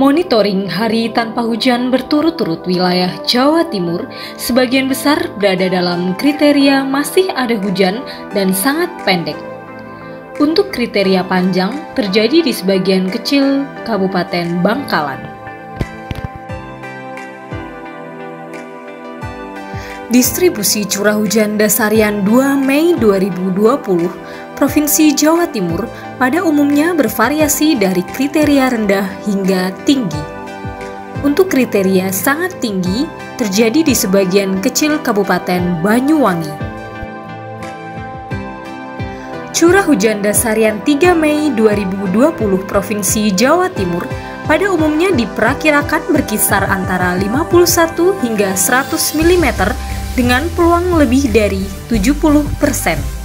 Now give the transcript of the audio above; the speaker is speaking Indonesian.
Monitoring hari tanpa hujan berturut-turut wilayah Jawa Timur sebagian besar berada dalam kriteria masih ada hujan dan sangat pendek. Untuk kriteria panjang terjadi di sebagian kecil Kabupaten Bangkalan. Distribusi curah hujan dasarian 2 Mei 2020, Provinsi Jawa Timur pada umumnya bervariasi dari kriteria rendah hingga tinggi. Untuk kriteria sangat tinggi terjadi di sebagian kecil Kabupaten Banyuwangi. Curah hujan dasarian 3 Mei 2020 Provinsi Jawa Timur pada umumnya diperkirakan berkisar antara 51 hingga 100 mm dengan peluang lebih dari 70%.